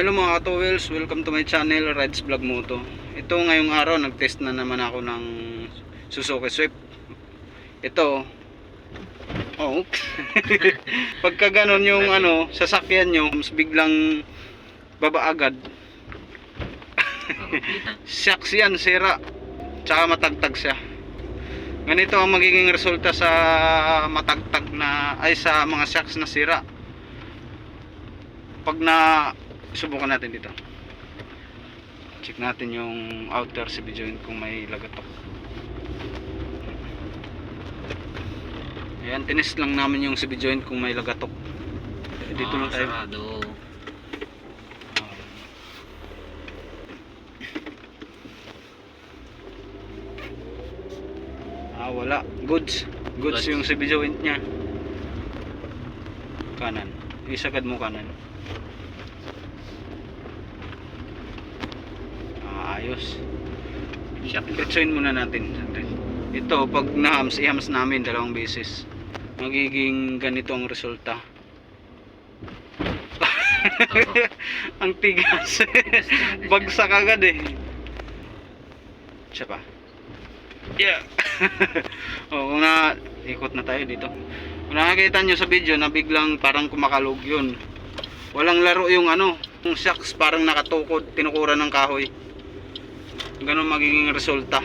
Hello mga ka-towels, welcome to my channel, Rides Vlog Moto. Ito ngayong araw, nag-test na naman ako ng Suzuki Swift. Ito, oh, pagka ganon yung sasakyan nyo, mas biglang baba agad. Shocks yan, sira, tsaka matagtag siya. Ganito ang magiging resulta sa matagtag na, sa mga shocks na sira. Pag na subukan natin dito, check natin yung outer CV joint kung may lagatok. Ayan, tinest lang namin yung CV joint kung may lagatok. Dito lang tayo. Sarado. Wala, goods yung CV joint nya. Kanan, isagad mo kanan. Ayos. Diretsuin muna natin. Ito, pag na-hams, i-hams namin 2 beses. Magiging ganito ang resulta. Ang tigas. Bagsak agad eh. Siya pa. Yeah. Kung ikot na tayo dito. Kung nakakita nyo sa video na biglang parang kumakalog yun. Walang laro yung yung shocks parang nakatukod, tinukuran ng kahoy. Ganun magiging resulta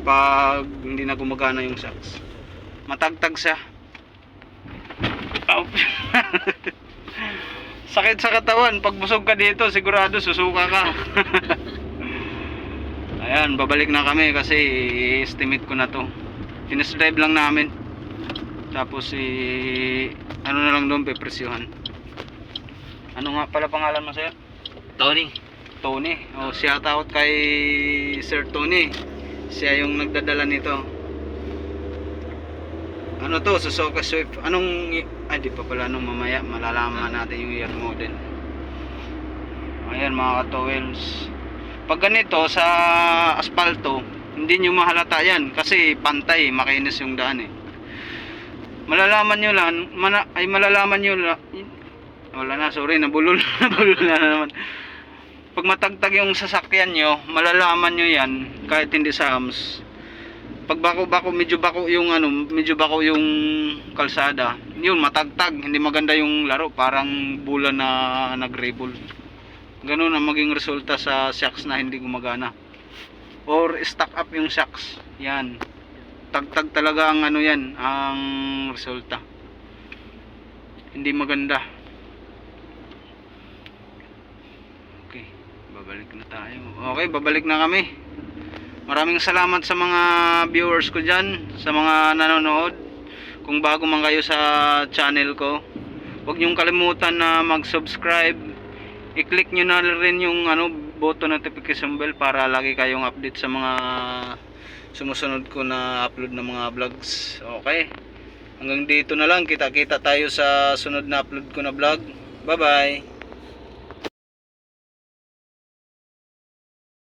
pag hindi na gumagana yung shocks. Matagtag siya. Sakit sa katawan. Pag busog ka dito, sigurado susuka ka. Ayan, babalik na kami kasi estimate ko na to. Tinest drive lang namin. Tapos ano na lang doon, pepresyuhan. Ano nga pala pangalan mo, sir? Tony. Tony. Shout out kay Sir Tony. Siya yung nagdadala nito. Ano to? Suzuki Swift. Di pa pala mamaya malalaman natin yung year model. Ayan mga ka-towels. Pag ganito sa asfalto, hindi nyo mahalata yan kasi pantay, makinis yung daan eh. Malalaman nyo lang, malalaman nyo lang, wala na, sorry, nabulol na naman. Pag matagtag yung sasakyan nyo, malalaman nyo yan kahit hindi sa hams. Pag bako medyo bako yung kalsada, yun matagtag, hindi maganda yung laro, parang bulan na nag-rebel. Ganun ang maging resulta sa shocks na hindi gumagana or stuck up yung shocks. Yan, tagtag talaga ang yan ang resulta, hindi maganda. Okay, babalik na tayo. Okay, babalik na kami. Maraming salamat sa mga viewers ko dyan, sa mga nanonood. Kung bago man kayo sa channel ko, huwag nyong kalimutan na mag-subscribe. I-click nyo na rin yung button notification bell para lagi kayong update sa mga sumusunod ko na upload ng mga vlogs. Okay, hanggang dito na lang. Kita-kita tayo sa sunod na upload ko na vlog. Bye bye.